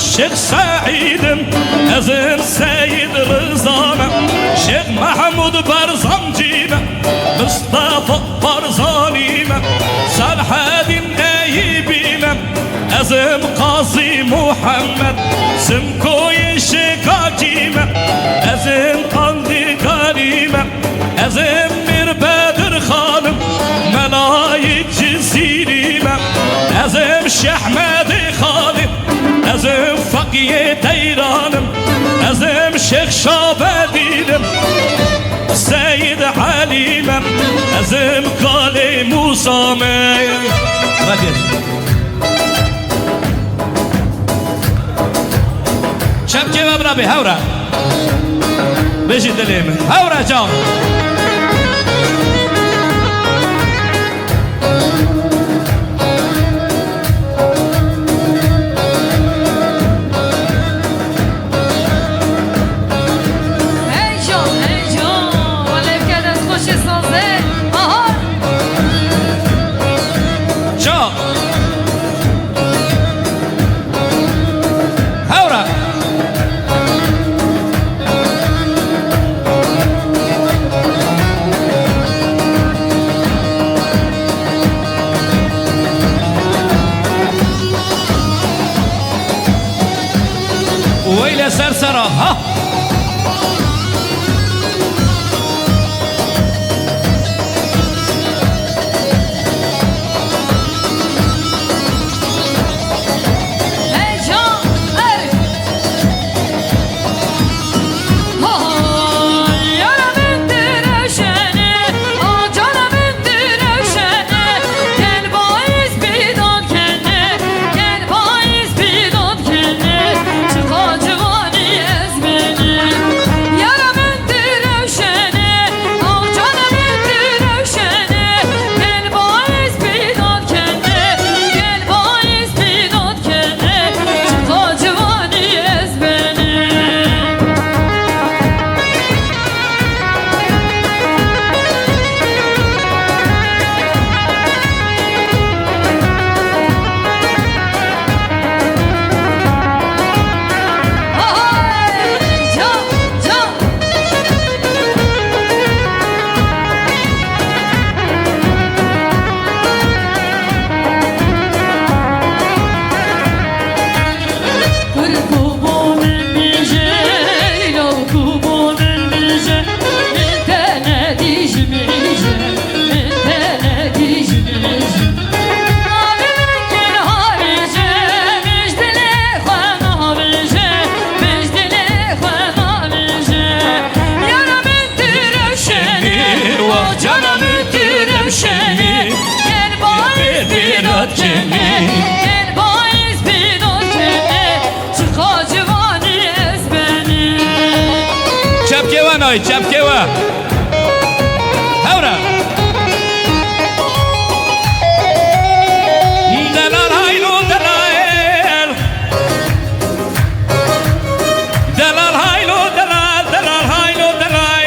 شيخ سعيد أزم سيد رزانا شيخ محمود برزنجينا مصطفى برزانينا صالح الدين نايبينا أزم قاضي محمد سمكوي شكاكينا أزم قلبي كريمة أزم مير بدر خانم ملايك جزيرينا أزم شحمد خالد أزم فقيه ديرانم أزم شيخ شابدينم سيد عليم أزم قالي موسى شبكي بابرابي هورا بيجي دليم هورا جاو ويلي سرسرة ها شبكيوة هورا دلال هايلو دلال دلال هايلو دلال دلال هايلو دلال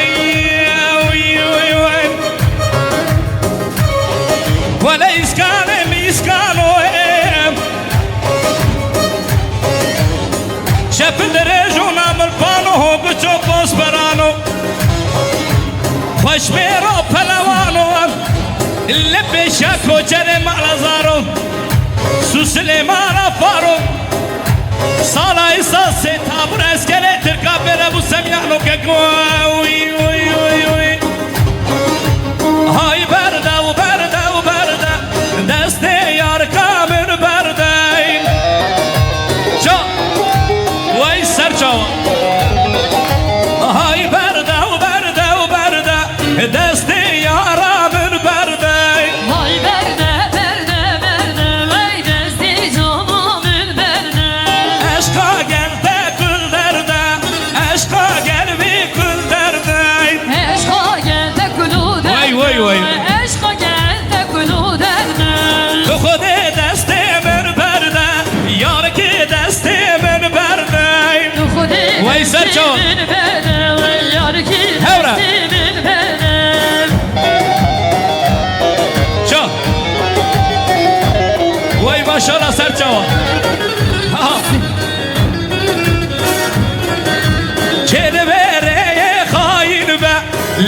ولا إسكان ميسكانو شاب درجونا ملبانو هو بچو بوس برانو وشبيرو پلوانو اللي بشاكو جرم على زارو سوسليمان فارو سالا إساس تابر اسكالي تركا برابو سميانو كقوي وي وي وي هاي بردا وبردا وبردا دستي يار كامل بردين جا وي سرجو هاي بردا وبردا وبردا دستي يارا من بردي هاي بردا بردا بردا وي دستي جاما من بردا عشقا قلبي كل دردا عشقا قلبي كل دردا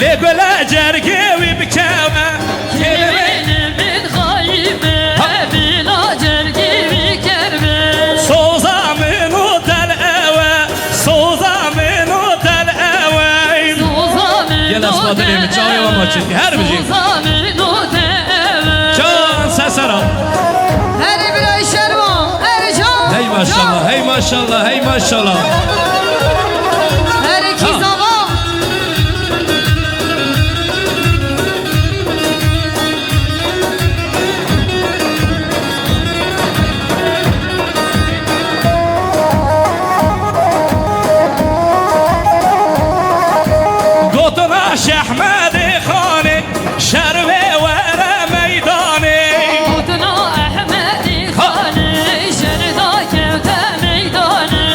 لقلا جرقوي بكاوة كلمة من غايبة بلا جرقي بكربة صوزا منو تلقوة صوزا منو تلقوة يلا اسمع دلي متشاوي وما تشتي هر بجي صوزا منو تلقوة جان سسرا هري بلا شرمو هري جان هي ما شاء الله هي ما شاء الله هي ما شاء الله هري كيزاوا احمد خاني شربي ورا ميداني قوتنا احمد خاني شردا كوتا ميداني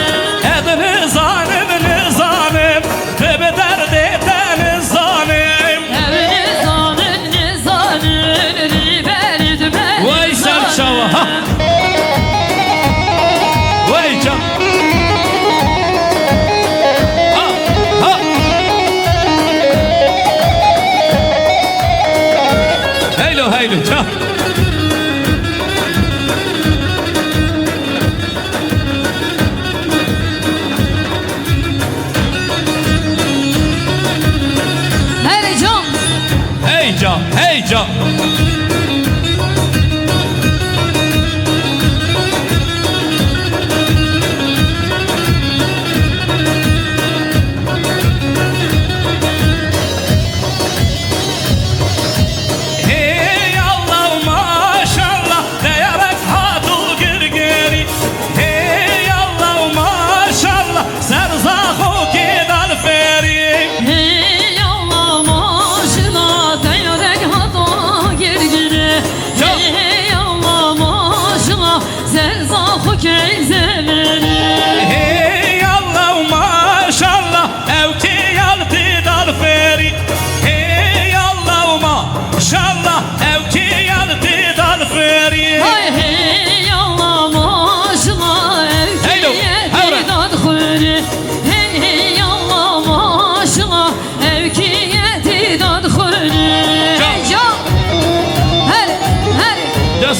ادن ظالم نظالم بدردي تن ظالم ابن ظالم نظالم ريبالد من ويسر شوها ويجا هيلو جا هي جا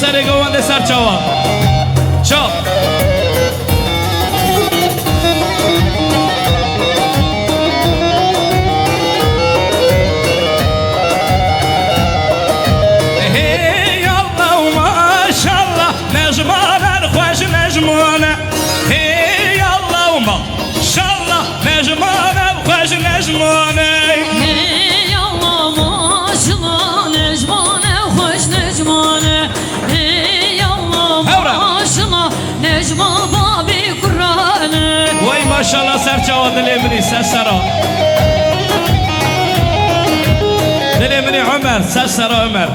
سر گوانده سر چاوا چا هی الله ما شاء الله نجمان خوش نجمانه هی الله ما شاء الله نجمان خوش نجمانه هی الله ما شاء الله نجمان خوش نجمانه نجمة بابي قرانه وای ماشاءالله سر چاوا دل منی سسرا دل منی عمر سسرا عمر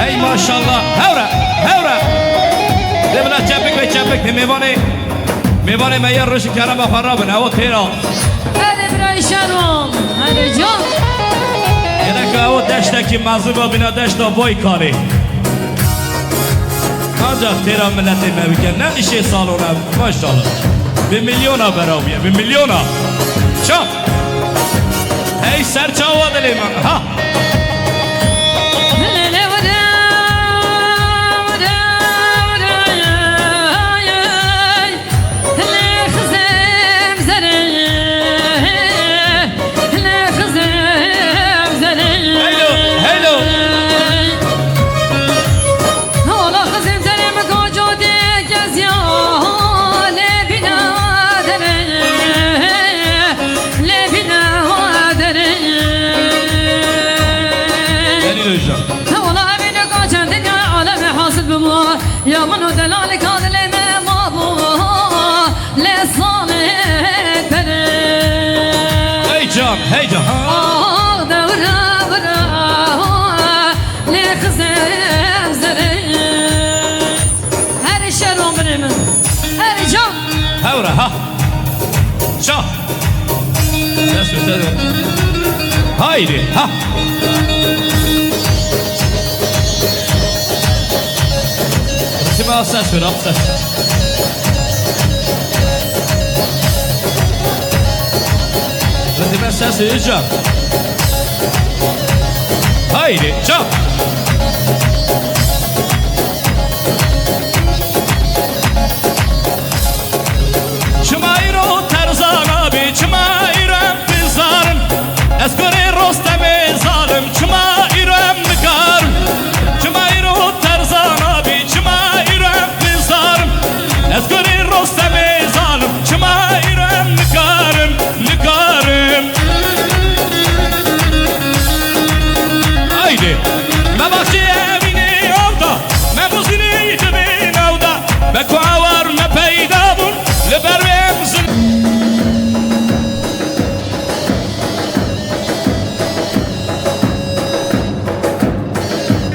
ای ماشاءالله هورا دبلا چپک میوانه میر روش کرم خرابن هوا تیرا هلی برای شروم هلی جان یه که هوا دشتکی مزوبا بینا دشتا بای کاری آنجا تیرا ملتی مبکن نمیشه سالونه ماشاءالله به میلیونا براویه به میلیونا چا ای سر چاوا دلی من ها يا منو دلالك هذا اللي ما ابوه لصالح بري هي جان دورا لخزم زري هر شروم بريمن هر جان هورا ها شا هايدي ها Ses ver, ses. Hadi ben sen söyleyeceğim. Haydi çap. Çmayro terzan abi, çmayrem bizarım. Eskore rosteme zalim, çmayrem nikarım. Çmayro terzan abi, çmayrem bizarım. Eskore rosteme zalim, çmayrem nikarım, nikarım. Haydi. Me bahçeye evini avda, me buzini cebin avda. Me kuavar me peyda bun, lebervemzin.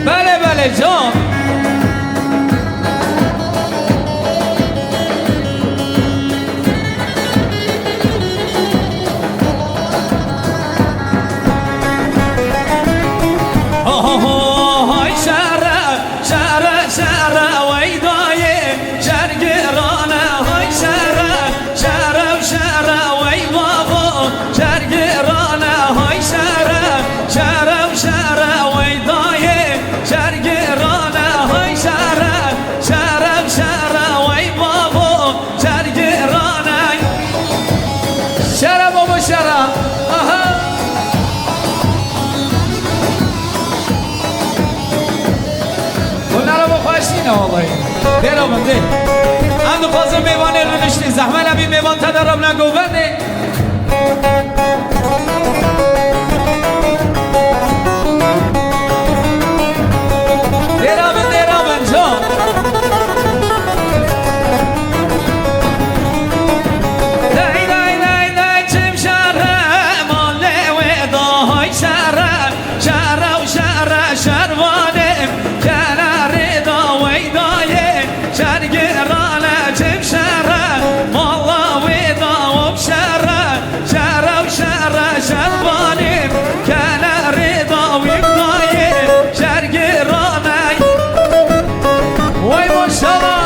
بله بله جان های شهره شهره شهره ویدایه شرگرانه های شهره شهره شهره وی بابا شرگرانه های شهره شهره شهره ویدایه شرگرانه های شهره شهره شهره وی بابا شرگرانه شهره بابا شهره نه والله دیرا من دی اندو خواستم میوانه رو نشتی زحمه نبی میوان تدرم نگو بنده دیرا من جان دای دای دای دای چم شهره ماله و دای شهره شهره و شهره شهروانه کنار داوی دایه شرگرانه چم شهره مالا و داوم شهره شهره و شهره شهروانه کنار داوی دایه شرگرانه وای ماشاءالله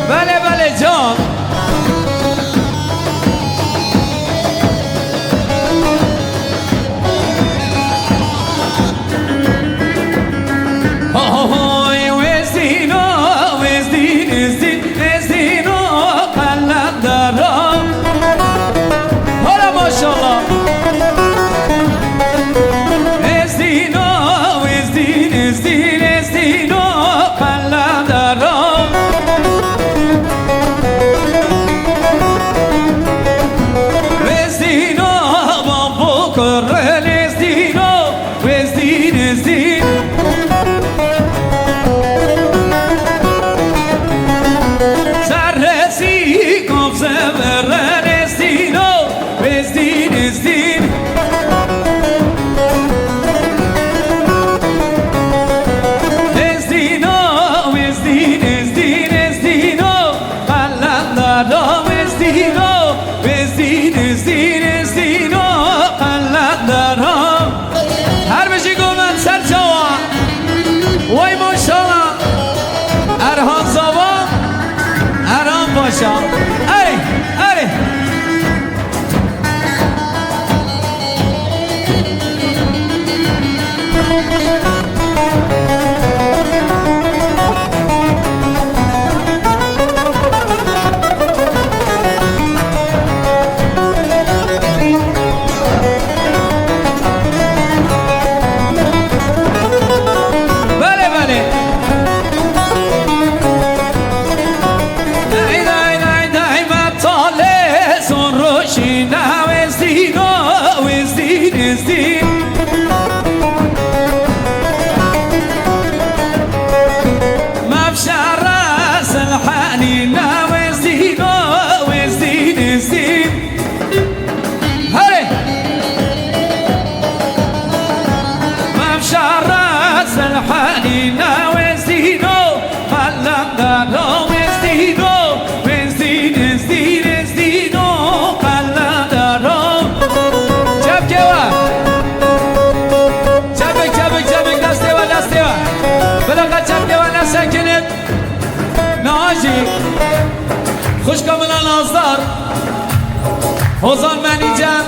بله بله جان های وزدینو وزدین ازدین ازدینو قلم دارم حالا ماشاءالله ازدینو وزدین ازدین ازدینو قلم دارم وزدینو بابو کرن ازدینو وزدین ازدین سرسی کفزه برن ازدینو وزدین ازدین ازدینو وزدین ازدین ازدینو قلم دارم ازدینو وزدین ازدین ازدینو قلم دارم هر بشی گومن سر جوان وای ماشاءالله ارهان زبان ارهان باشم ای ای بله بله دای دای دای قلدرم ازدیدو قلدرم چپ که و چپک دسته و بلقا چپ که و نسکنید ناجی خوش کاملا نازدار حوزان منی جان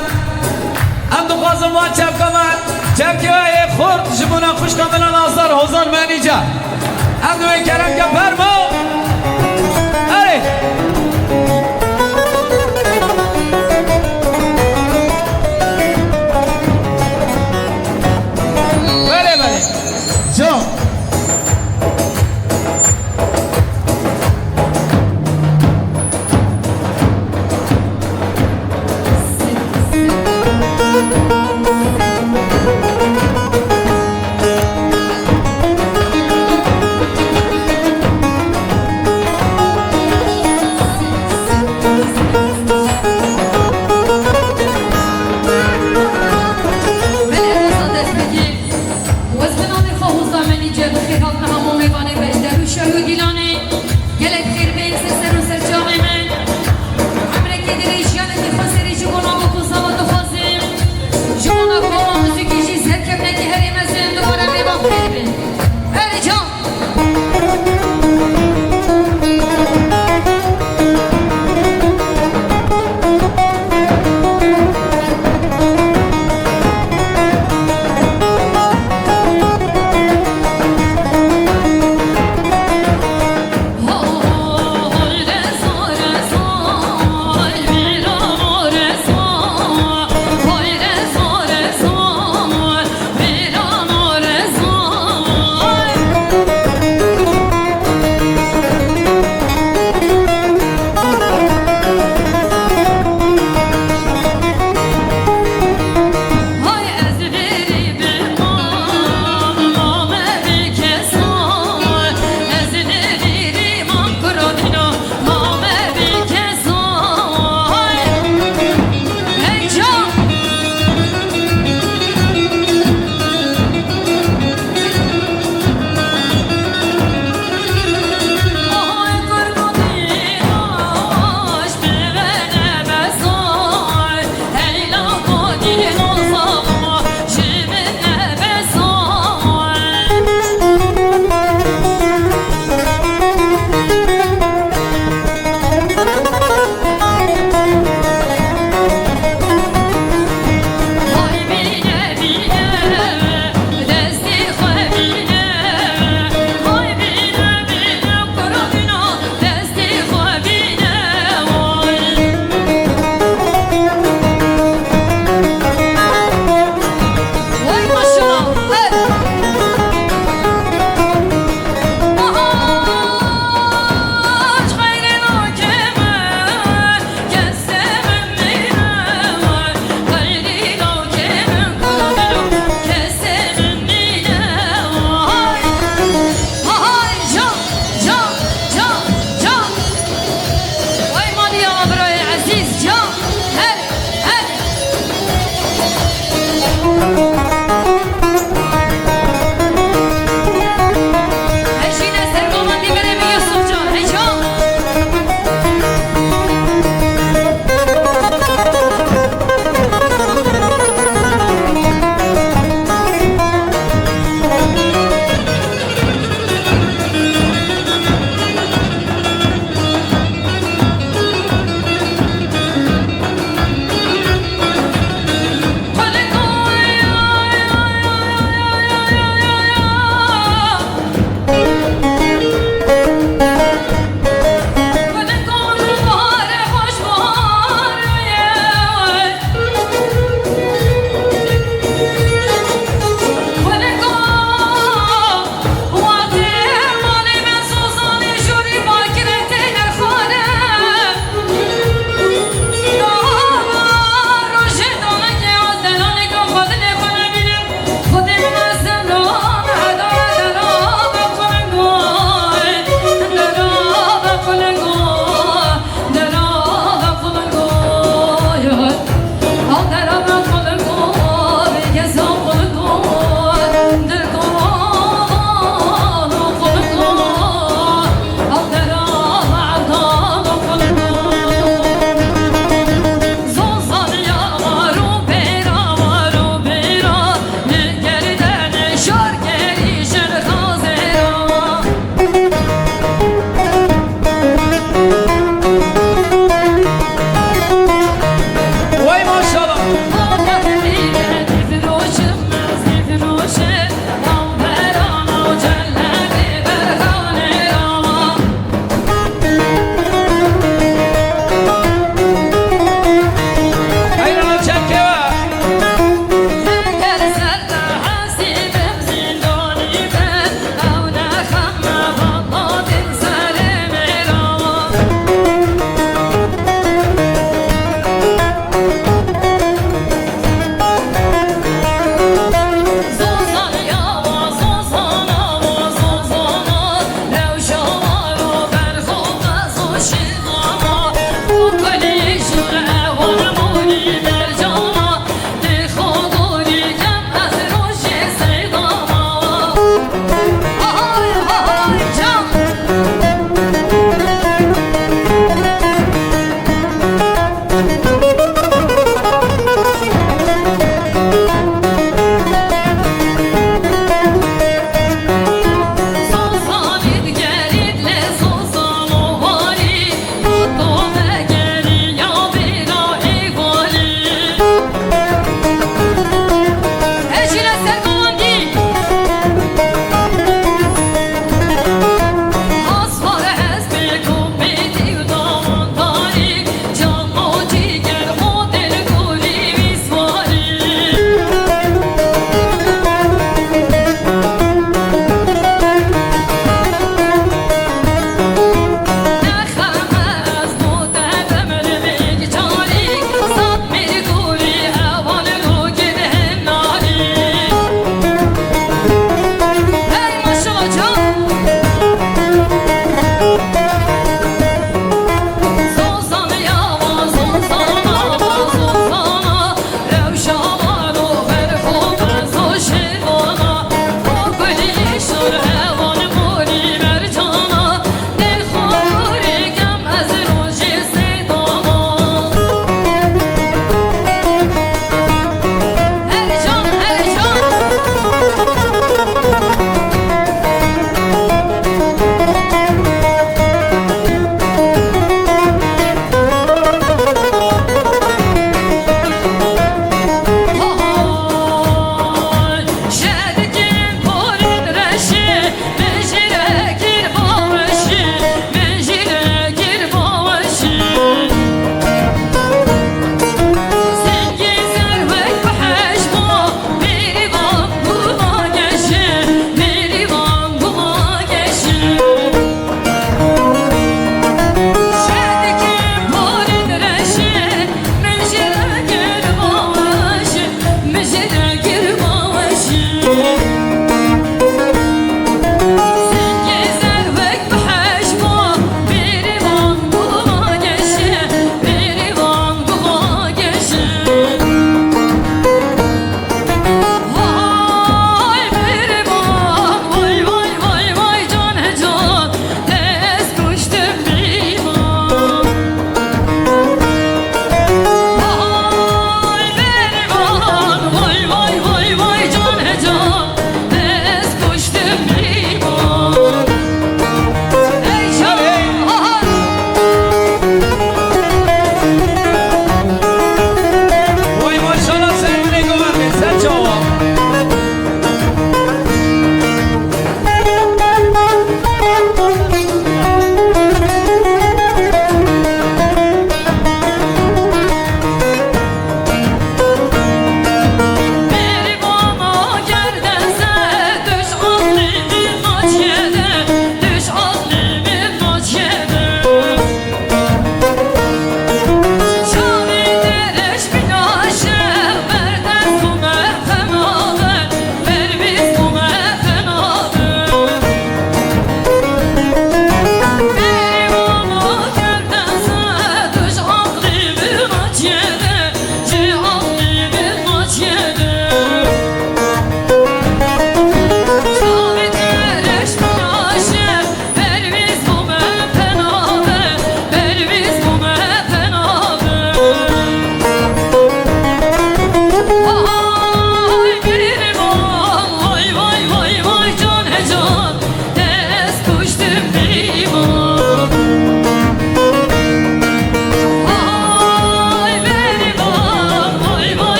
ام دو قازم وان چپ کامل چپ که و خورد جمونا خوش کاملا نازدار حوزان منی جان ام دو کرم که فرما اره بله جان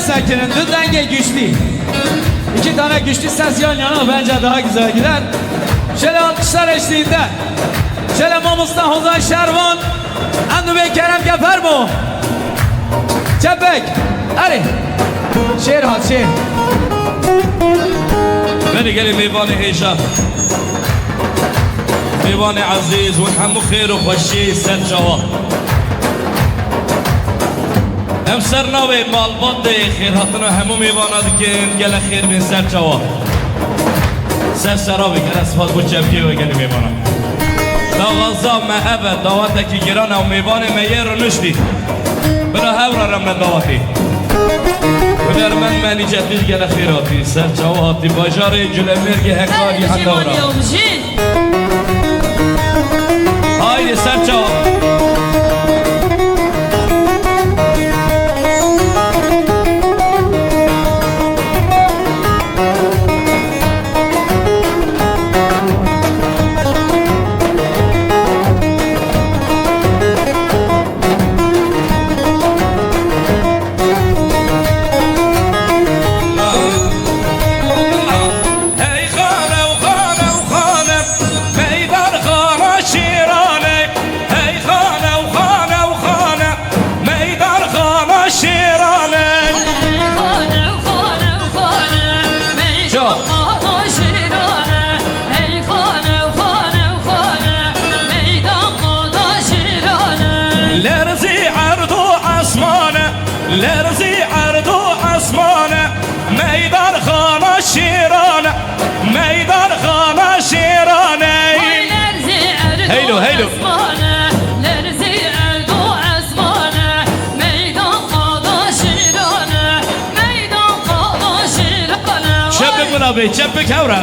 Sakirin dün denge güçlü. İki tane güçlü ses yan yana bence daha güzel gider. Şöyle alkışlar eşliğinde. Şöyle Mamus'tan Hozan Şervan. Andu Bey Kerem Gefermo. Çepek. Hadi. Şehir hat şehir. بني قالي ميباني هيشا ميباني عزيز ونحمو خير وخشي سن جوا هم سرناوي مال بندي خير هاتنا همو ميبانا دكين قال خير من سن جوا سر سرابي قال اسفاد بو جبكي وقالي ميبانا دا غزا محبت دعواتك جيرانا وميباني مير ونشدي بنا هورا رمنا دعواتي ونر من جدیش گله خیراتی سر جواتی باجاری جلو مرگی هکاری حدارا هایده سر جوات بلا چپک هورا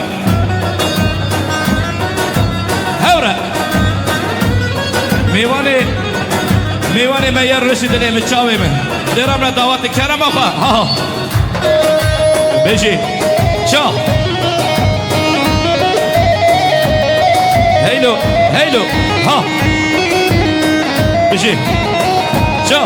هورا میوانی میر رشید دلیم چاوی من درم را دعوت کرم آخوا ها بشی چا هیلو هیلو ها بشی چا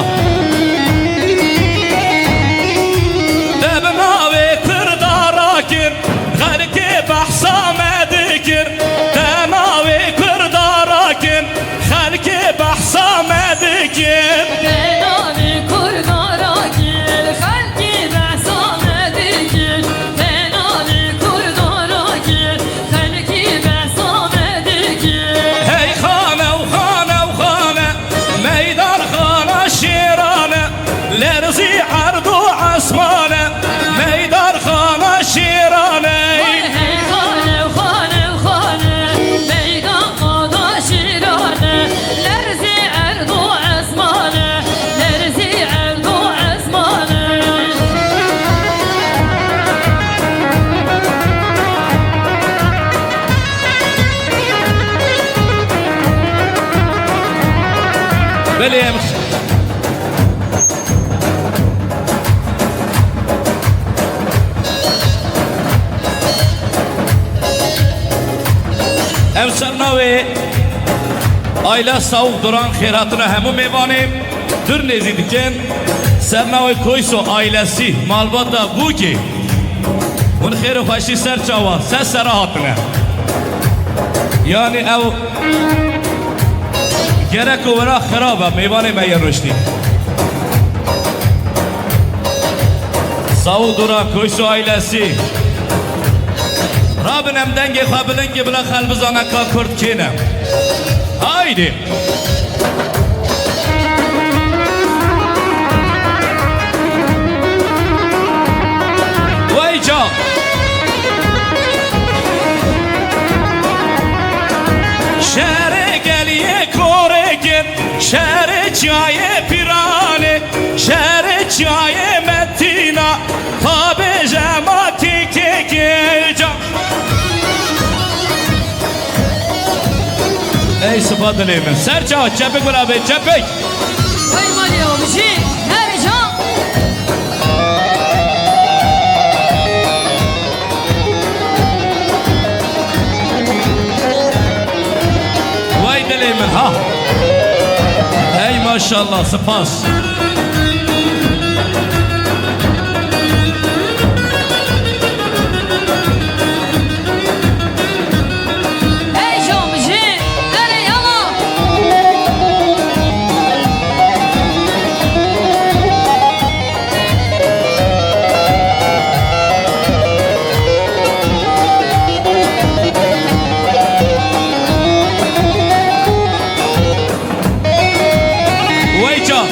دب ناوی کرداراکن خلکی بحثا مدکر دب ناوی کرداراکن خلکی بحثا مدکر Tenali kurdara gir, halki behsane dikir. Tenali kurdara gir, halki behsane dikir. Hey khane u khane u khane meydan khane şirane lerzi ardu asmane meydan khane şirane Hey khane khane khane, meydan qada şirane. Lerzi erdu asmane, lerzi erdu asmane. Williams Ev sernavi Ayla savuk duran khairatına hemu mevanim Dur nezi diken Sernavi koyso ailesi malbata bu ki Un khairu faşi ser çava Ses serahatına Yani ev Gerek o vera kharaba meyvane meyer rüşdi Savuk duran koyso ailesi Rabbinem denge kabilin ki bila kalbizana ka kurt kine Haydi Vay can Şehre geliye korekin Şehre çaye pirane Şehre çaye metina Tabe jemati kekecan Ey sıfat dileğimin Serça çepik bula be çepik Vay mali olmuşi, her can. Vay dileğimin ha Ey maşallah sıpas Hey canmışi, hele yana. Vay can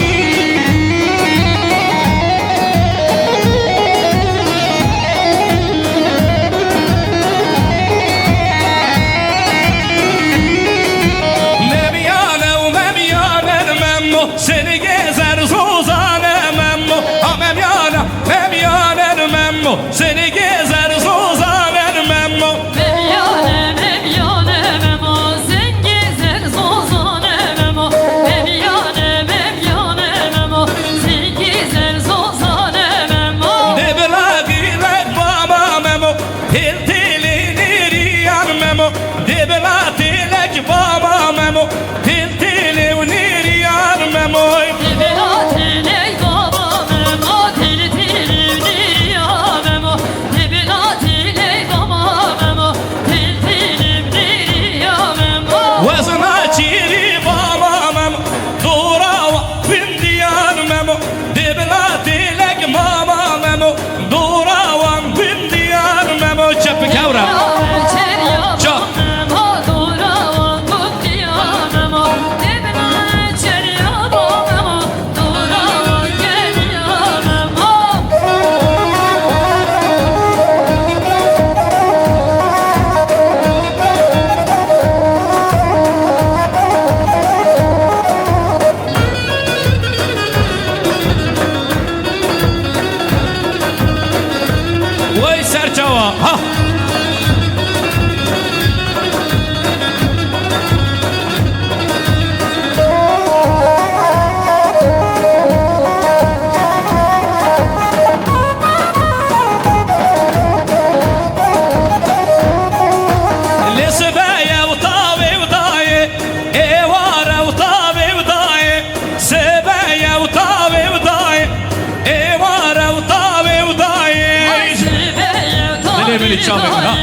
شامل ها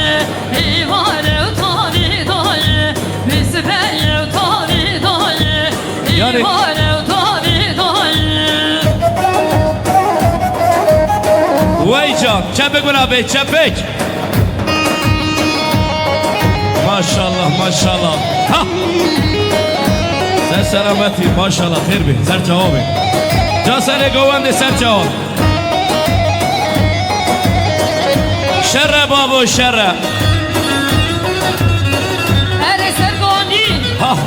ایواره تانی دایه بسبه تانی دایه ایواره تانی دایه وای جان چپک بنا به چپک ماشاءالله ماشاءالله ها سر سلامتی ماشاءالله خیر بی سر جوابی جا سر گوانده سر جواب شر بابو شر اره سرگانی ها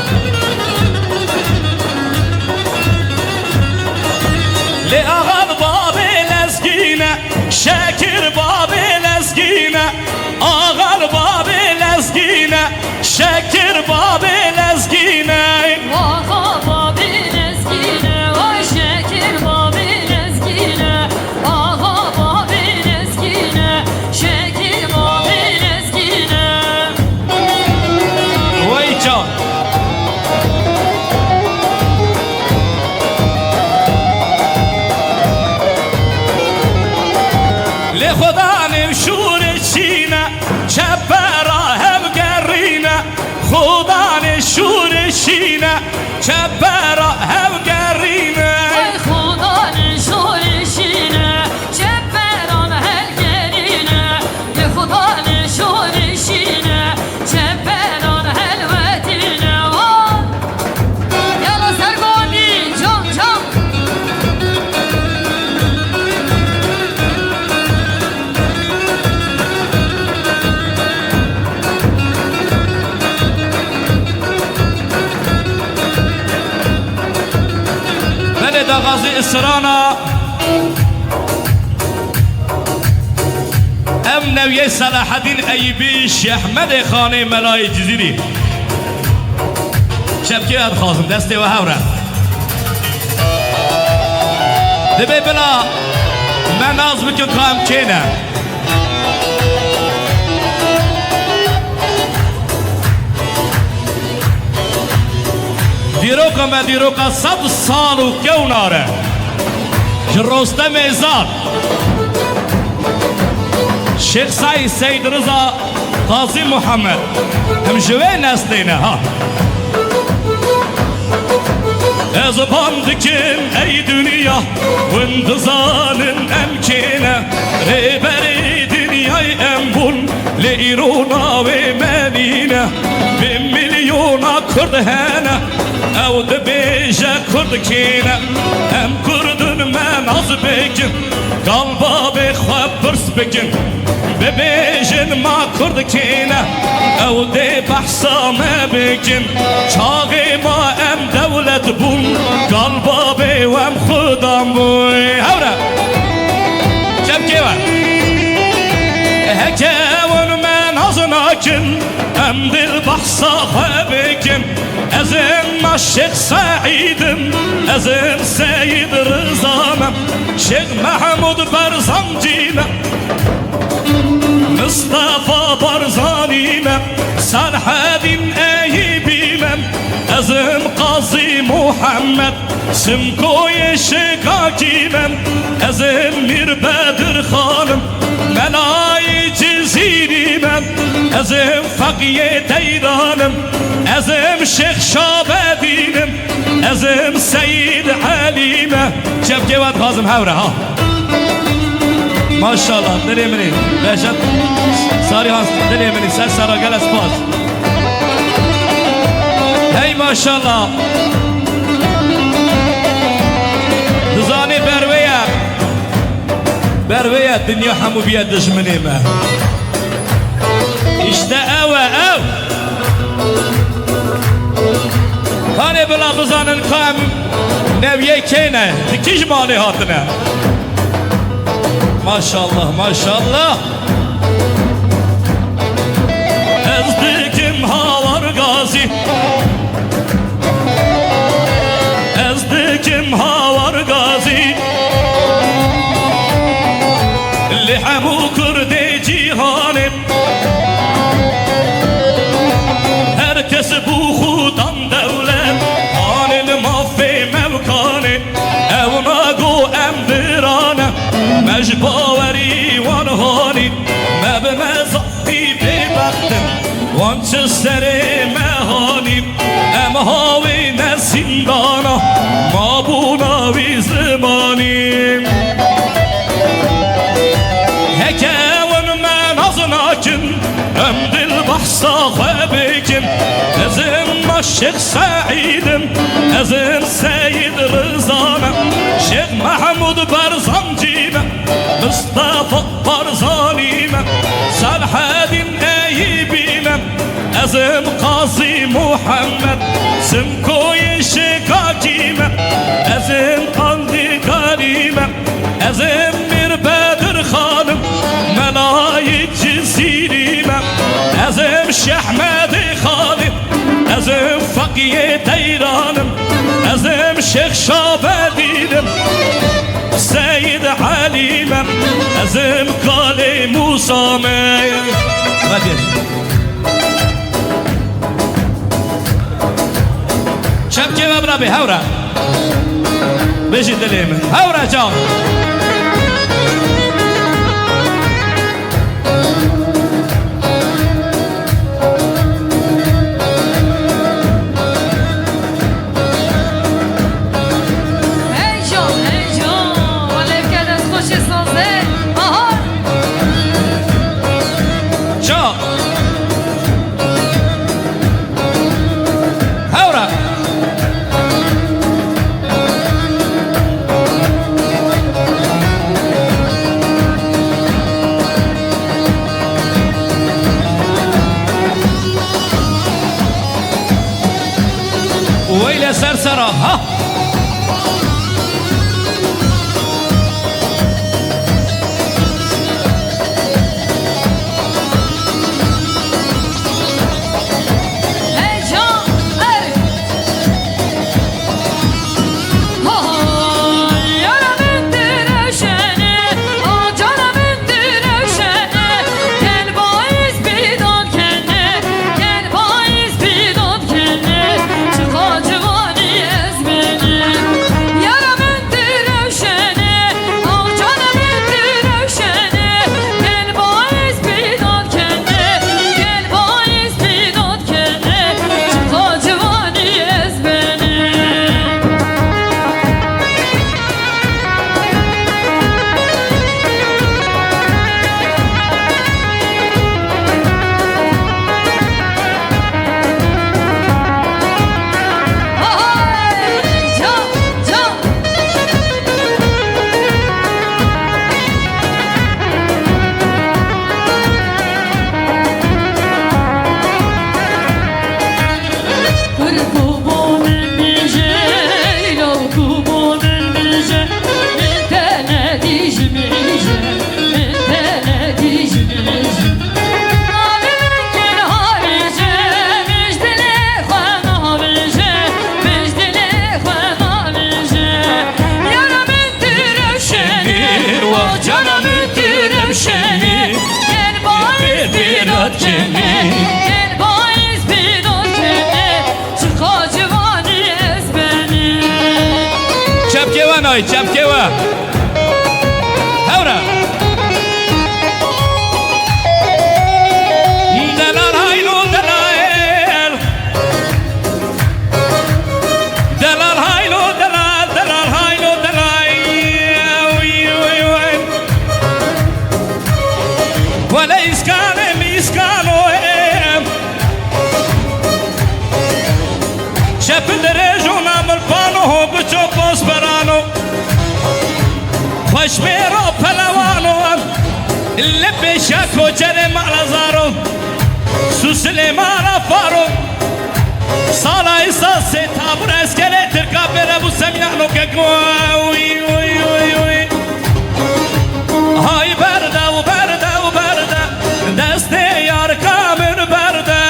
لآغا باب لزگینه شکر باب لزگینه آغا باب لزگینه شکر باب لزگینه واقع بابی نزگینه وای شکر بابی نزگینه آقا بابی نزگینه شکر بابی نزگینه وای جان لخدا نمشور چینه چپرا هم گرینه خدا نشور چینه چپرا هم گرینه وای خدا نشورشینه چپران هلگرینه به خدا نشورشینه چپران هلوتینه وای یالا سرگانی جام جام بله دا غازی اسرانا ام نویه صلاح الدین ایوبی شیخ احمد خانه ملای جزیری شبکی اد خازم دسته و هوره دبی بلا من ناز بکن کام چینه دیروکا من دیروکا 100 سال و کوناره رستم ایزاد شیخ سید رضا قاضی محمد هم جوه نسلینه ها از باندکن ای دنیا و اندزانن امکنه ریبری دنیای امبون لیرونا و منینه به میلیونا کردهنه او دبیجه کرد کینه هم کردن من از بکن قلبا بخواب برس بکن ببیجن ما کرد کینه او دی بحثا ما بکن چاقی ما ام دولت بون قلبا بیم خودم بوی هوره شب کیوه هکون من از ناکن ام دل بحثا خوابکن از این شیخ سعیدم از این سید رضانم شیخ محمود برزنجینم مصطفى برزانينا صالح الدين ايبينا ازم قاضي محمد سمكو يشكاكينا ازم مير بدر خانم ملاي جزيرينا ازم فقيه ديرانم ازم شيخ شابدينم ازم سيد علينا شاف جواد خازم هوره ها ماشاءالله دلی منی بهشت ساری هست دلی منی سر سرا گل اسپاس هی ماشاءالله دزانی برویه دنیا همو بیاد دشمنی ما اشته او کانی بلا بزانن کام نویه کینه دکیش مالی هاتنه ماشاءالله ماشاءالله ازدیکم هاvar gazi ازدیکم هاvar gazi لحمو کرد cihanım herkes bu xudan devlet anil mafi mevkani evna go emdirane مجباوري وانهاني ما بمزح مهانیم ام هاوی نسیندانا ما بوناوی زمانیم هکاون من از ناکن ام دل بحثا خوابکم ازم الشيخ سعيد ازم سيد رزانا شيخ محمود برزنجينا مصطفى برزانينا صالح الدين ايبينا ازم قاضي محمد سمكوي شكاكينا ازم قندي كريمة ازم مير بدر خانم ملايك جزيرينا ازم شحمد خالد ازم فقيه ديرانم ازم شيخ شابدينم سيد عليمم ازم قالي موسى شبكي وابرابي هورا بيجي دليم هورا جاو ويلي سرسرة ها ناي شبكي وا هورا دلال هايلو دلال دلال هايلو دلال دلال هايلو دلال ولا إسكان إسكانو شاب درجون عمل بانو بچو پوس برانو خوشمیرو پلوانو لب شکو جره مالزارو سوسلی مالا فارو سالا ایسا سی تابر اسکلی ترکا بره بو سمیانو که گوی وی وی وی های برده و برده و برده دست یار کامر برده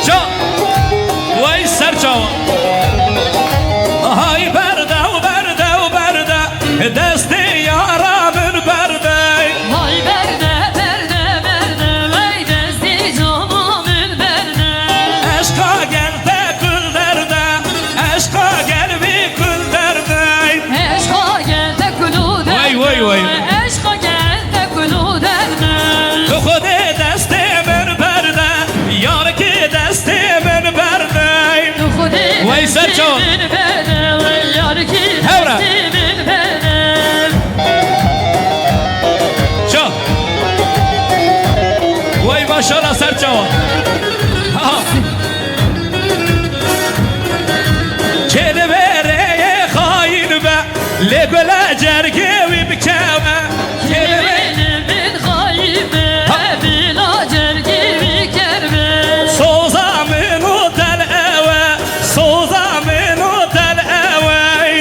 جا وی سر جا های برده و برده و برده دست یارامın برده Vay berde berde berde vay desti camamın berde Aşka gel de kul derde aşka gel bir kul derde بلا جرقي بكاوة كلمة من خايبة بلا جرقي بكربة صوزا منو دلقوة صوزا منو دلقوة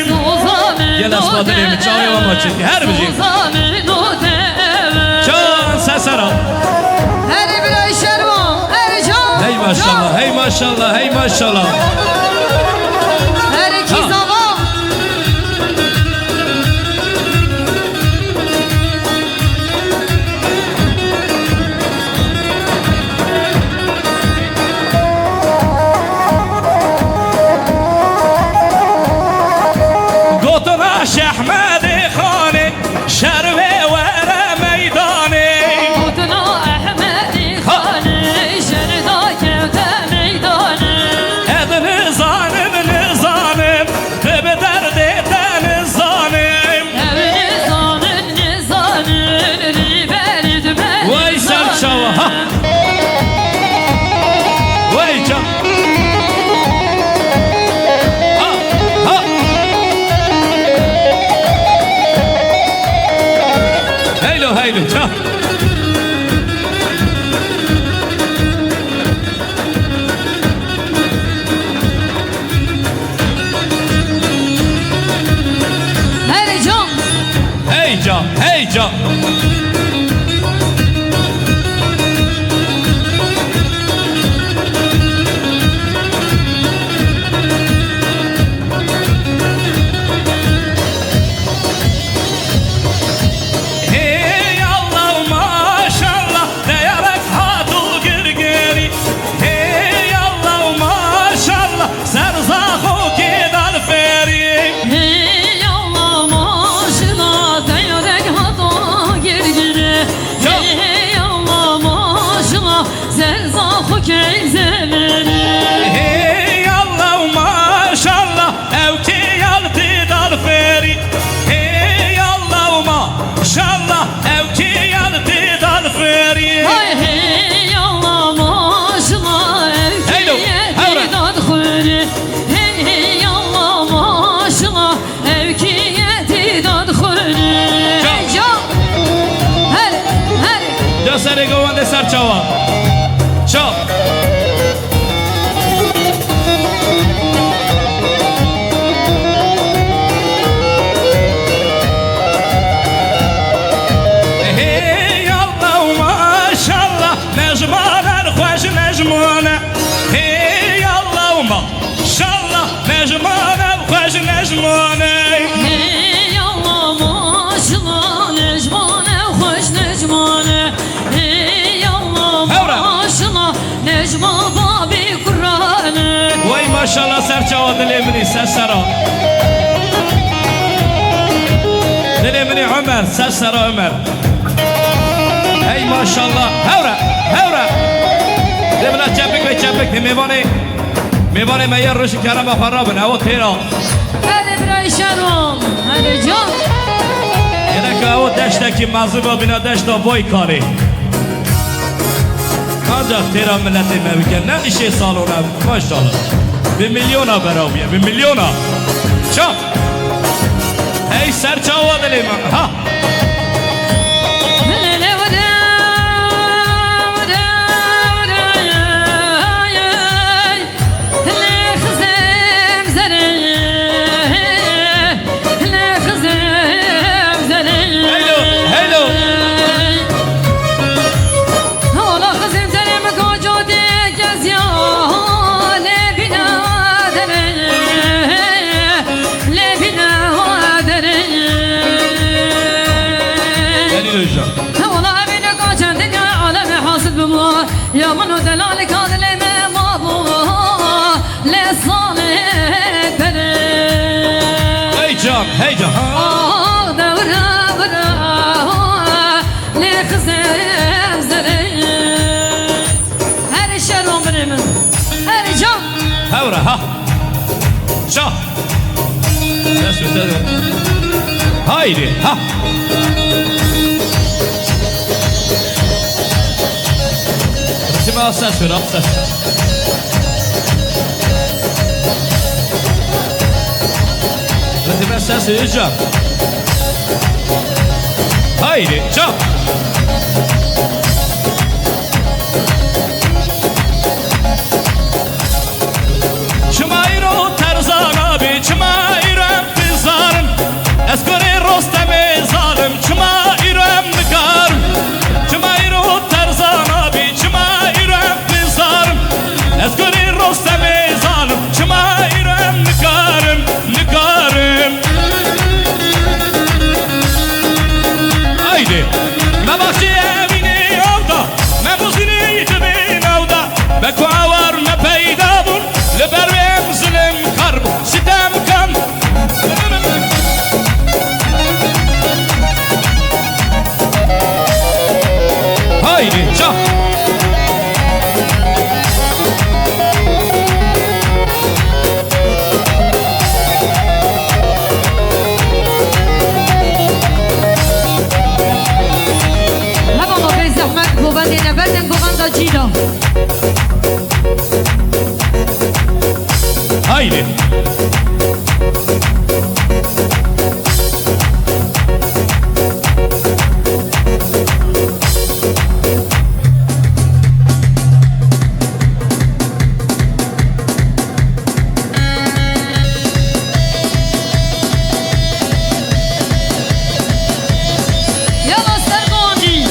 يلا اسفادني متشاوي وما تشكي هر بجي صوزا منو دلقوة جان سسرا هري بلا شروان هري جان هي ما شاء الله هي ما شاء الله هي ما شاء الله هري كيزاوا احمد خاني شربي ورا ميداني قوتنا احمد خاني شردا كوتا ميداني اذن ظالم نظالم بدرد تن ظالم ابن ظالم نظالم ريبرد من ويسر شوها ويجا هيلو شوف هيجا سری گوانده سر چاوا چاپ هی الله ماشالله نجمانه خوش نجمانه هی الله ماشالله نجمانه خوش نجمانه هی الله ماشالله نجمانه خوش نجمانه نجمة بابي قرانه وای ماشالله سر چاوا دلی منی سسرا دلی منی عمر سسرا عمر هی ماشالله هورا دبلا چپک میوانه میر روش کرم خرابن هوا تیرا هده برای شروم هده جان یعنی که هوا دشتکی مذوبا بینا دشتا بای کاری ancak tera milleti mevken ne işe salona maşallah bir milyona beraber bir milyona çap hey serçava dedim ha يا منو دلالك هذا اللي ما ابوه لصالك هي جان دورا لخزم زري هر شرم برمن هر جام هورا ها شا هايدي ها ما أساس في رأسه لازم أساس يجر Haydi çap. Çmayro Terzan abi, çmayrem pizarım. Eskore Rostem'e zalim, çmayrem nıkarım. Çmayro Terzan abi, çmayrem pizarım. Eskore Rostem'e zalim, çmayrem nıkarım, nıkarım. Haydi. Me bahçe evini avda, me buzini dibin avda. Be kuavar me peyda bun, leber ve zulüm karb, sitem kan. Haydi çap. لما ما بين زحمة بوبان نبردن بوبان دا جيدا Haydi. يلا سرموني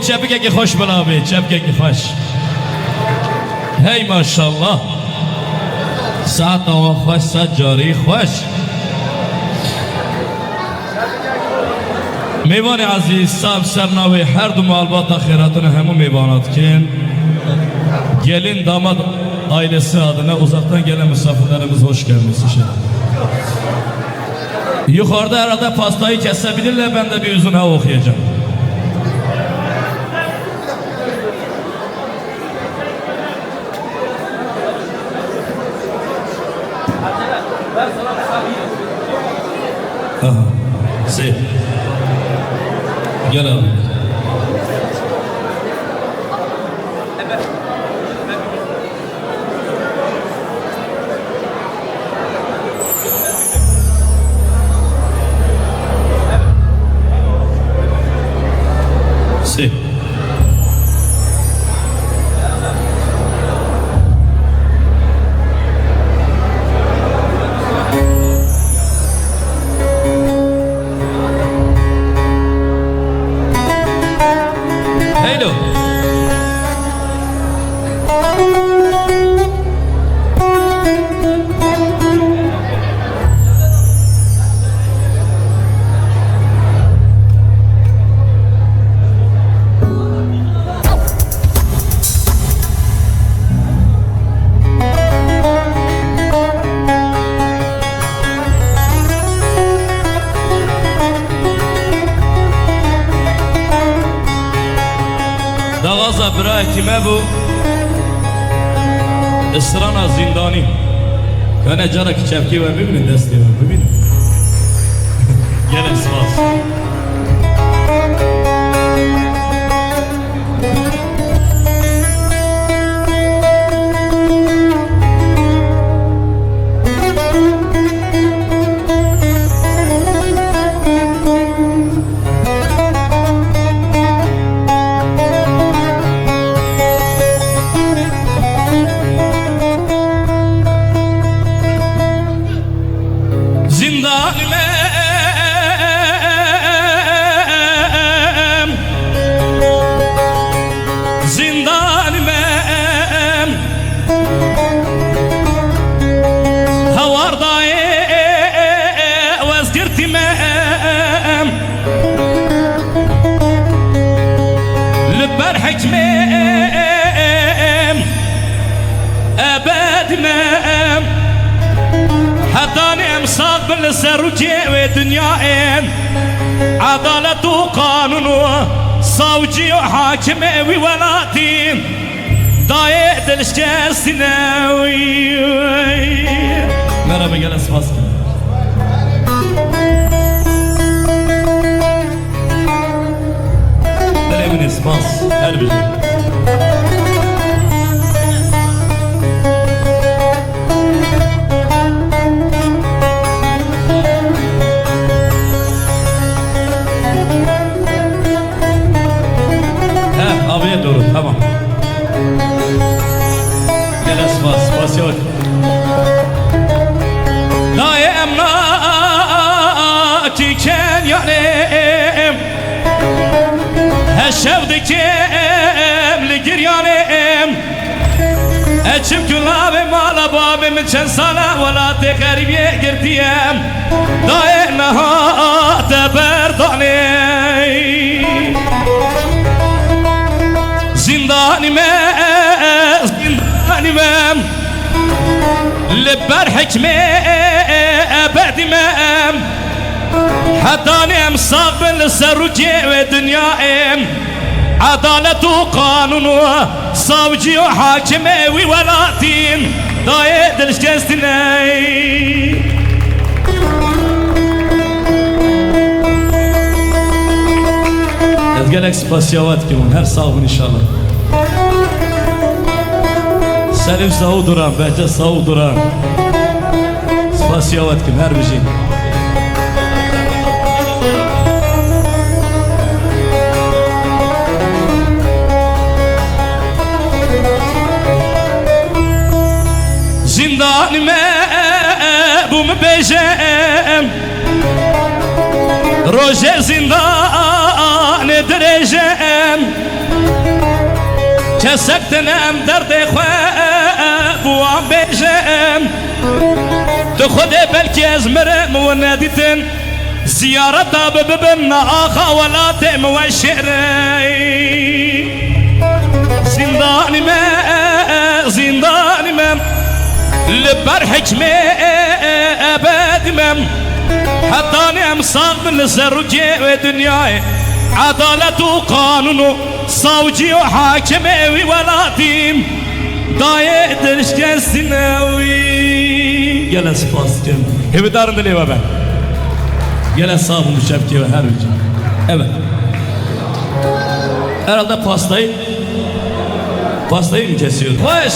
çepike ki hoş bela abi, çepike ki hoş. Hey maşallah. Saat ama hoş, saat cari hoş. میوان عزیز سب سرناوی هر دو مالبات خیراتını همه میوانات کن. Gelin damat ailesi adına uzaktan gelen misafirlerimiz hoş gelmiş inşallah. Yukarıda herhalde pastayı kesebilirler, ben de bir uzun hava okuyacağım. Aha, sev. Gel abi. Sev. Hello. Dağaza bira kime bu? Israna zindani. Kane cara ki çepki var, bibinin desteği var, bibinin. Gel esmas. بالسرجي ودنيا عدالة وقانون صوجي وحاكم وولاتي ضايق الشاسناوي مرحبا جلس فاسك دلي من اسماس هربجي abiye doğru, tamam. Gel asfas, basıyor. Daim nakiken yanim Heşevdikim ligir yanim Eçim külabim ala babim çen sana Velat-ı garibiye girdiyem Daim nahat berdanim زندانime لبر حكمه ابدime حدانم صاغ السرجي ودنياim عدالة وقانون صوجي وحاكمه وولاتين ضايد الشكستني Gelek spasyavat ki her sağ inşallah. Selim sağ duran, Behçet sağ duran. Spasyavat ki her bir şey. Zindanime bu mu bejem Roje zindan edereceğim كسكتنم درد خواه بوام بيجم تخد بلكي ازمرم وناديتن زيارة ببن آخا ولا تم وشري زنداني ما لبر حكمي أبد ما حتى نعم صار من الزرجي ودنياي عدالة وقانون صوجي وحاكمي وولاتيم دايت الاشكال سنوي يلا سباس جم هبه دارن دلي بابا يلا صابون الشبكة وهرج evet herhalde pastayı mı kesiyoruz? Hoş!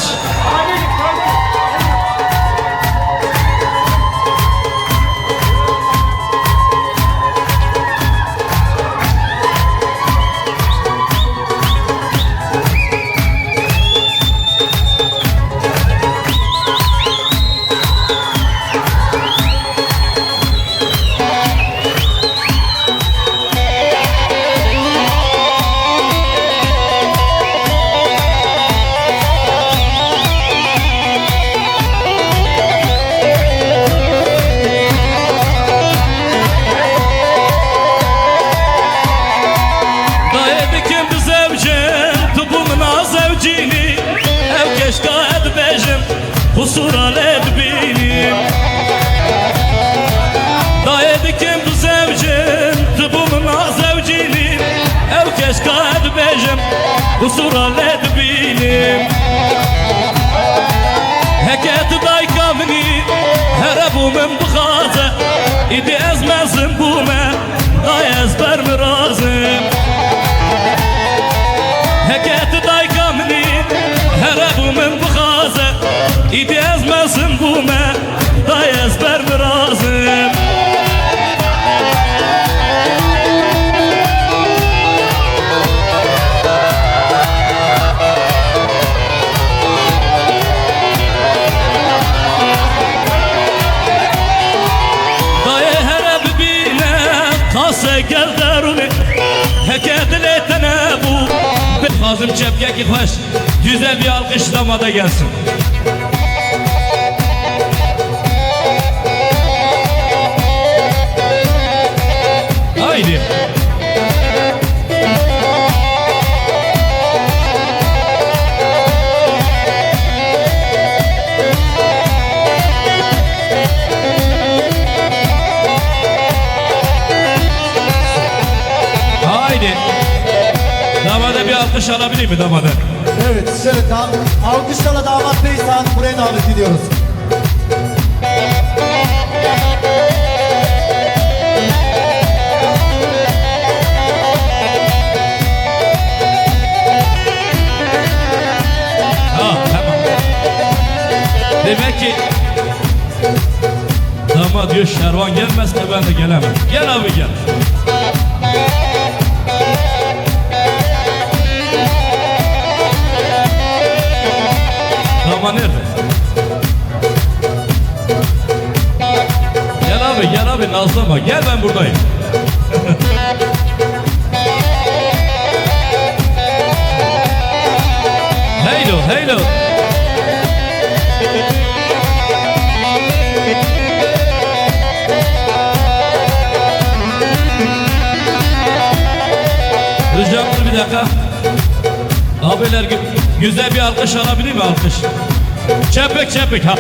Husura ledbinim Dayedikim bu zevcim Tıbumuna zevcinim Ev keşka edbejim Husura ledbinim Heket daykamni Herebumin bıxaze İdi ezmezim bume Day ezber mirazim Heket daykamni Herebumin bıxaze İdi ezmesin bu me da ezber mirazım Dayı here bibine kase gel deruni Hekedile tenebu Kazım Çepkeki hoş güzel bir alkışlamada gelsin Haydi. Haydi. Damada bir alkış alabilir mi damada? Evet, şöyle alkışlarla damat beysan buraya davet ediyoruz. Demek ki damat diyor Şervan gelmezse ben de gelemem. Gel abi gel. Damat nerede? Gel abi nazlama gel ben buradayım. Heylo Ricamdır bir dakika. Abiler güzel bir alkış alabilir mi alkış? Çepek ha.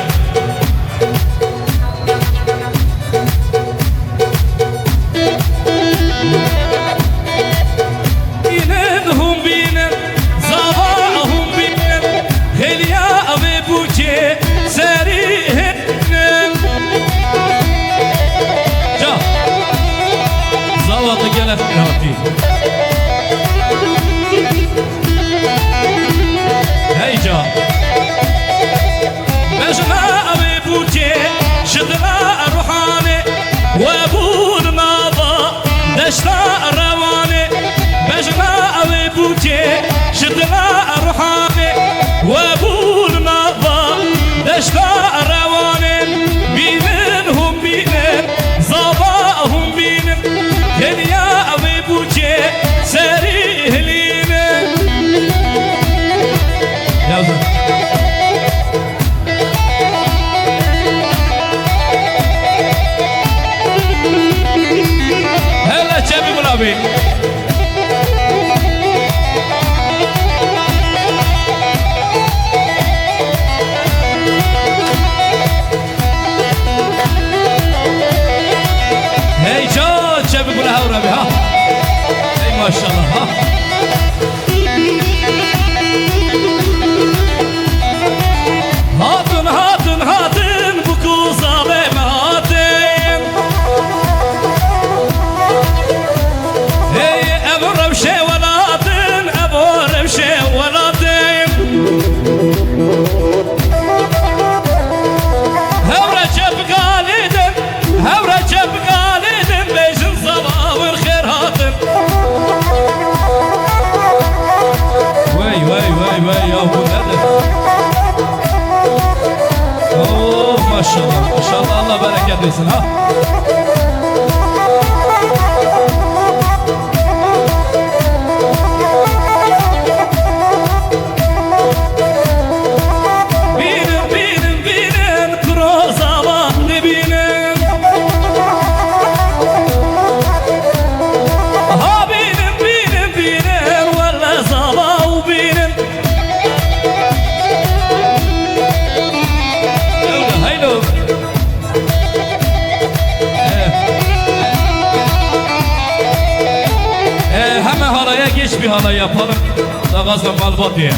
Heyca Bejna abi buke Şıdra ruhane Ve bul nava Deşna ravane Bejna abi buke Şıdra ruhane Ve bul nava Deşna ravane Binin hum binin Zabahum binin Hediya abi abi. Hey can çabuk buna havur abi ha. Hey maşallah ha. Hatun hatun hatun bu kuza bematın. Hey Ebu Revşe veladın, Ebu Revşe veladın. Hevre cep galidin, hevre cep galidin, bejin zavavır kherhatın. Vay vay vay vay ya bu nedir? Oh maşallah, maşallah Allah bereket versin ha. Binin binin binin kro zamanı binin. Ha binin binin binin valla zamanı binin. Haylo. Hemen halaya geç bir halay yapalım. Da gazla malbat diye.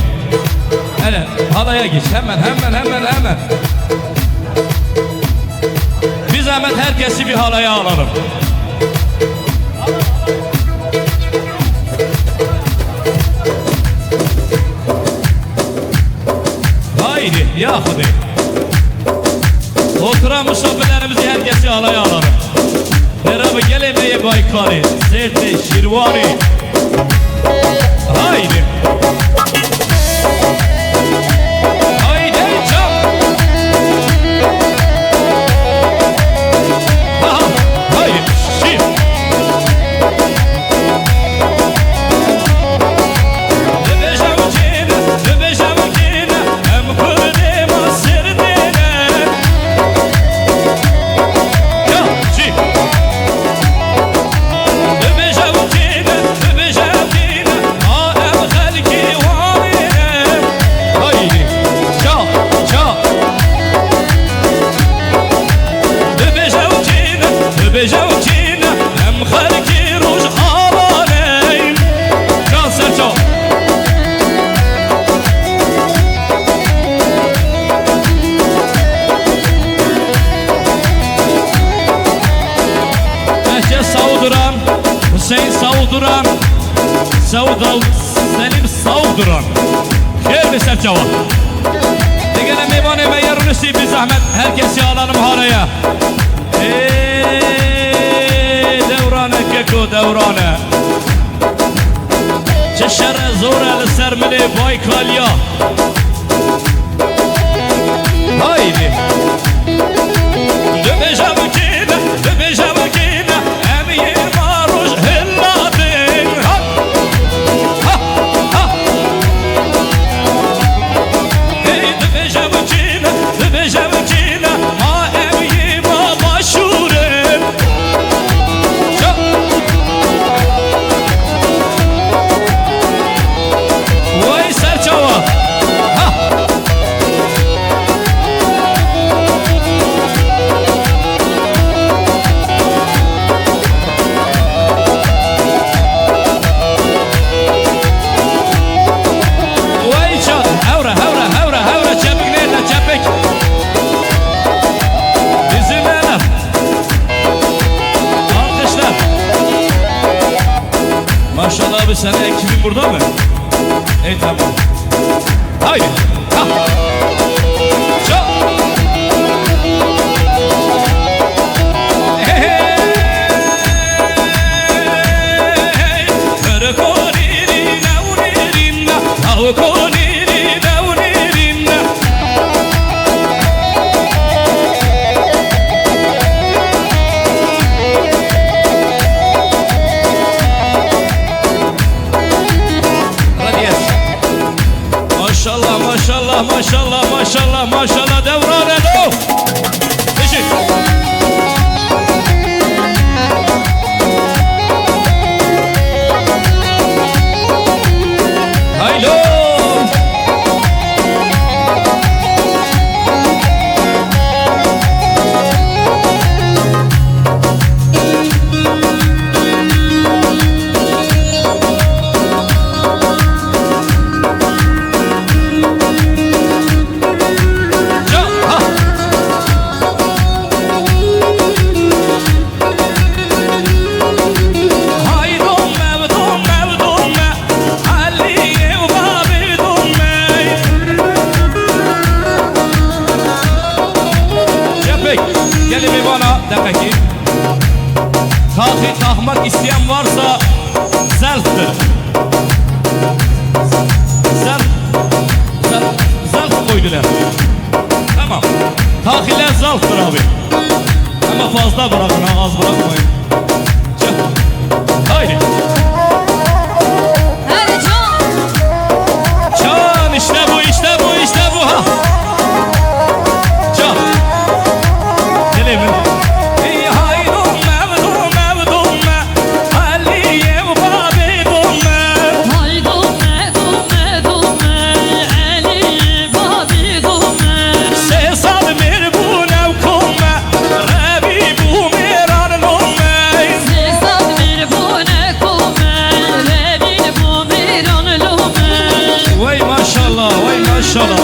Hele halaya geç hemen. Biz hemen herkesi bir halaya alalım. Haydi ya hadi. Oturan misafirlerimizi herkesi halaya alalım. Merhaba gel emeğe Baykari, Serte, Şirvari. Haydi. Haydi can. Aha, haydi. Şir. Öbeşem kine, hem kurdema sirdine. Ya, şir. Öbeşem kine, ha em halki varine. Haydi. Çal, çal. Öbeşem kine, hem halki ruj havane. Çal sen çal. Ehce Sauduran, Hüseyin Sauduran, Selim Sauduran. Hayırlı serçava. Digene meyvane meyyarınısı bir zahmet. Herkesi alalım haraya. Devrane keko devrane. Çeşere zor el sermeli Baykalya. Haydi. Döbeşem kine, emir maruş hilladin. Ha, ha, ha. Hey döbeşem kine, ha emir ma maşhurin. Çak. Vay serçava. Ha. Vay can. Havra çepik nerede çepik? Bizim elem. Alkışlar. Maşallah abi senin ekibin burada mı? Tamam. Haydi. Ha. Çal. Maşallah isteyen varsa zelftir. Zelf koydular. Tamam. Tahiller zelftir abi. Ama fazla bırakın, az bırakmayın. Haydi. Ercan. Can, işte bu, işte bu, işte bu. Ha. Can. Dilimin. Haydun mevdun mevdun me. Aliyev babidun me. Haydun medun medun me. Eli babidun me. Sesad mir bu nevkun me. Rebi bu miranun me. Sesad bir bu ne kume. Rebin bu bir onlume. Vay maşallah, vay maşallah.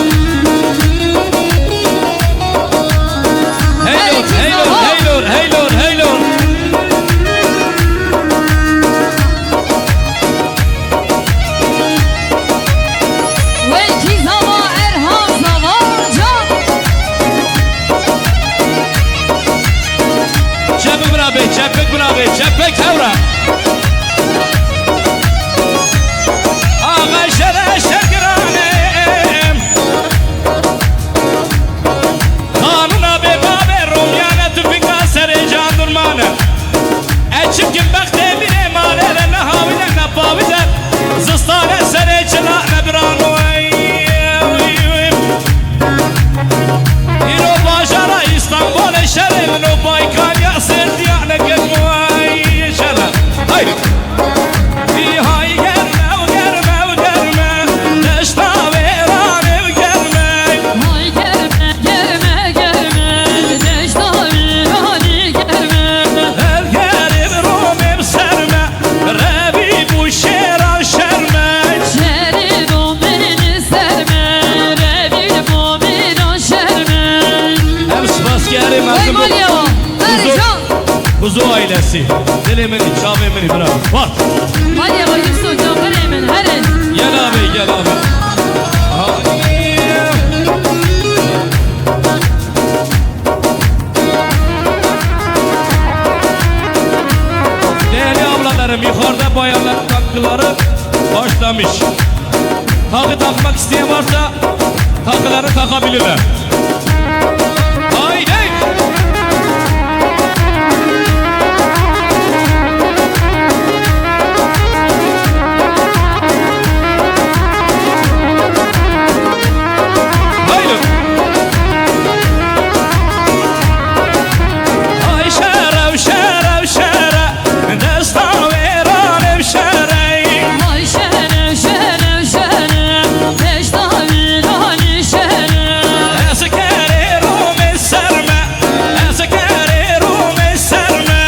Heylor, heylor, heylor, heylor, heylor. Ve ki zava Erhan zava can. Çepik buna bey, çepik buna bey, çepik hevra. Ağa şere şekiranem. Kanuna be babe rumyane tüfinga sere can durmane. Eçim kim bekte bir emanere ne havile ne pavide. Zıstane sere çıla ne bir anu. İno bajara İstanbul şerin no Baykal Serdiyane gelmay şerin. Haydi. Hay gelme gelme gelme. Deşta veran ev gelme. Hay gelme gelme gelme. Deşta virani gelme. El gerim rumim serme. Rebi bu şeran şerme. Şerin o beni serme. Rebin bu bir on şerme. Hem spaskerim Vay Malya. Ercan. Kuzu ailesi. Dilimin çavimin bırak. Var. Malya bakayım socan veremin herin. Gel abi gel abi. Değerli ablalarım, yukarıda bayanların takıları başlamış. Takı takmak isteyen varsa takıları takabilirler. Haydi. Haydi. Ay şeref şeref şeref. Destan veran ev şeref. Hay şeref şeref şeref. Deşta virani şeref. Eskeri Rumi serme. Eskeri Rumi serme.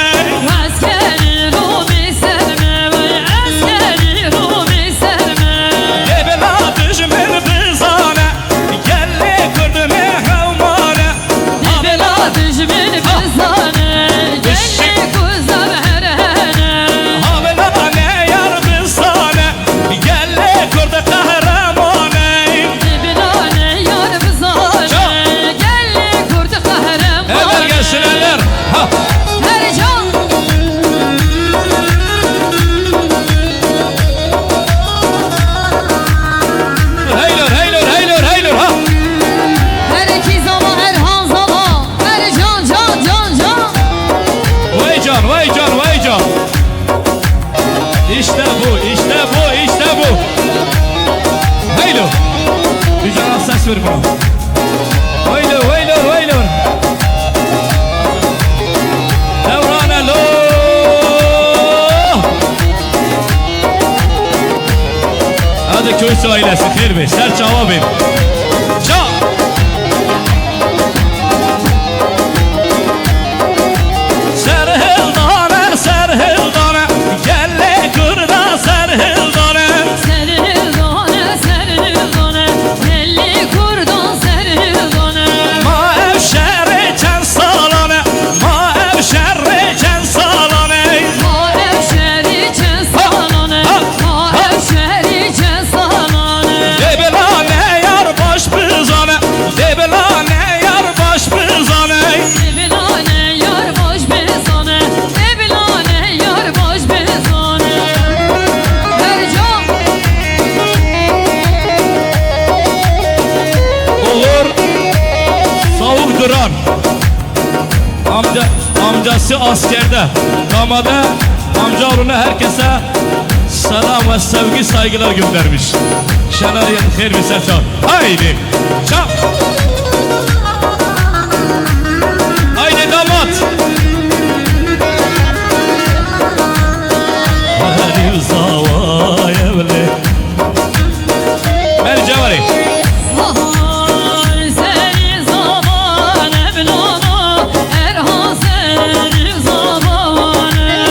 Askeri Rumi serme. Vay askeri Rumi serme. Ebela düşmür bizane. Gelli kurdu mehmane. Bela düşmün bizane. Gelli kuzlar herhene. Havela ne yar bizane. Gelli kurdu kahramane. Bela ne yar bizane. Gelli kurdu kahraman. Eller gelsin eller. Ha. Ercan. Heylor heylor heylor heylor ha. Her iki zama Erhan zama. Ercan can can can. Vay can vay can vay can. İşte bu işte bu işte bu. Heylor. Bir can ses ver bana. Heylor heylor heylor. Devran elo. Hadi köy ailesi xeyr bey. Ser cevap ver. Can. Serhildane serhildane. Gelle kurda serhildane. Serhildane serhildane. Elli kurdan serhildane. Ma evşerken salane. Ma evşerken salane. Ma evşeri cesalane. Ma evşeri cesalane. Ebela ne yar Amcası askerde. Damada amca oğluna herkese selam ve sevgi saygılar göndermiş. Şenayet hayır bir ses çal. Haydi çal. Haydi damat. Hadi zavay evli. Ver cavari. Vay seni zaman evladı Erhan senin zamanı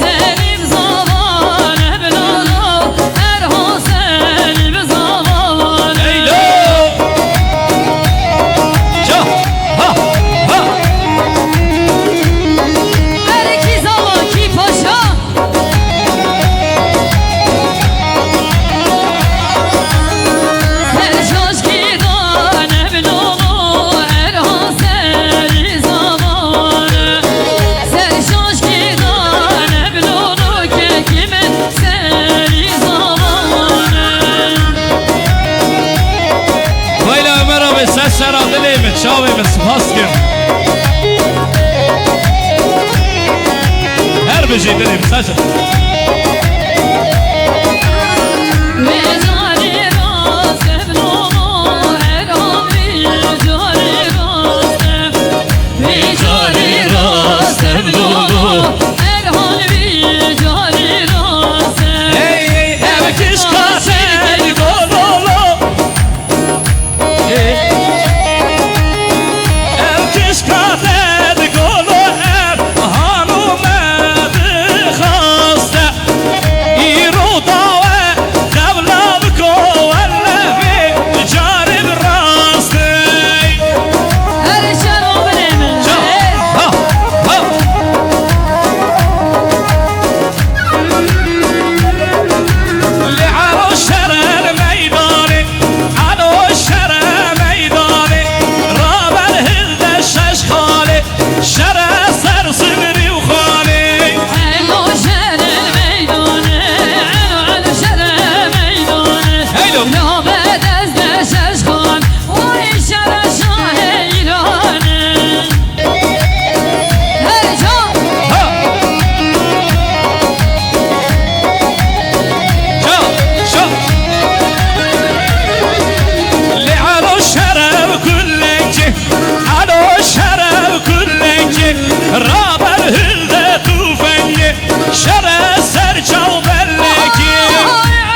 Senin zaman evladı Erhan senin zamanı Eylo. Çal. Ha ha. Her iki zaman ki paşa Her şaşkıdan evladı Erhan senin zamanı Sen şaşkıdan evladı Kekimin senin zamanı Böyle Ömer abi sen seradı neymi? Çavimiz haskim. Her bir şey dedim sen. Mecali rast evladı Erhan mecali rast Mecali rast evladı Erhan mecali rast Hey hey ev kiş katel gololo. Ev kiş katel golo ev hanım ev haste. İro dave devlav kovellevi carib raste. Her şarabın emri Ha ha. لعرو الشرع ميداني عدو الشرع ميداني راب الهلد الشاش خالي شرع سر صغري وخالي علو شر الميداني علو شر الميداني هيلو. نوبت از دشش خان وی شر شاه ایرانی هر جا ها شو لعلو الشرع كلك علو الشرع كلك راب الهلد توفني شرع سرجة وبلك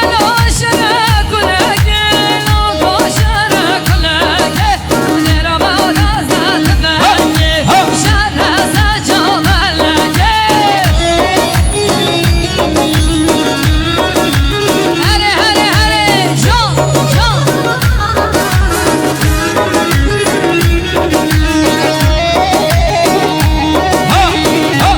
علو شر كلك علو شر كلك نربا ودازد بني شر سجا ملك هري هري هري جو جو ها ها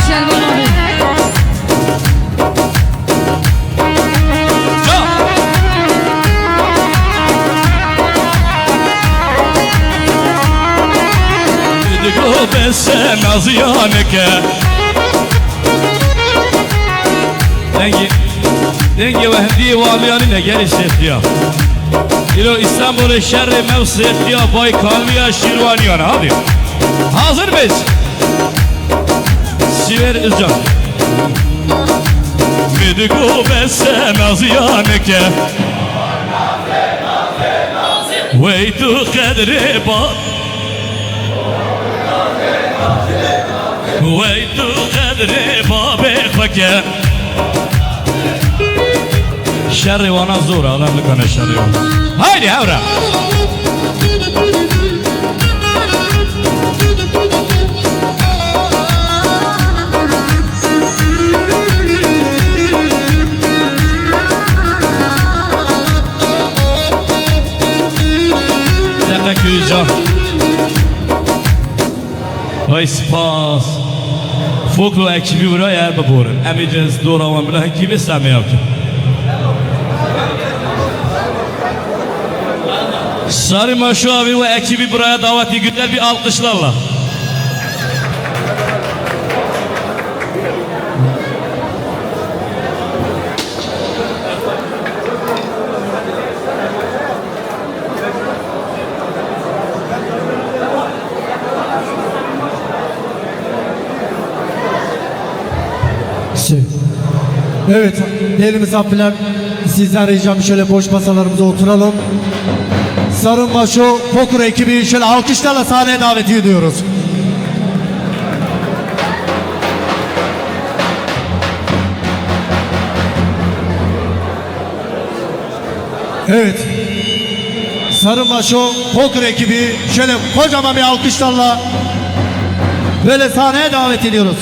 شربونامي بس نازيانك دنگی و هندی والیانی نگری سیتیا ایلو İstanbul şerri mevsiyetliya bay kalmiya şirvaniyana hadi hazır mıyız? Siver Özcan Midigo besse naziyaneke Veytu kadri ba Veytu kadri babek fake Şerri vana zor ağlarlık ana şerri vana Haydi havra Vay spas Folklo ekibi buraya beboren. Emicez Doravan bile ekibi sami yaptı. Sarı Maşu abi ve ekibi buraya daveti güzel bir alkışlarla. Evet değerli misafirler, sizden ricam şöyle boş masalarımıza oturalım. Sarı Maşo Poker ekibi şöyle alkışlarla sahneye davet ediyoruz. Evet. Sarı Maşo Poker ekibi şöyle kocaman bir alkışlarla böyle sahneye davet ediyoruz.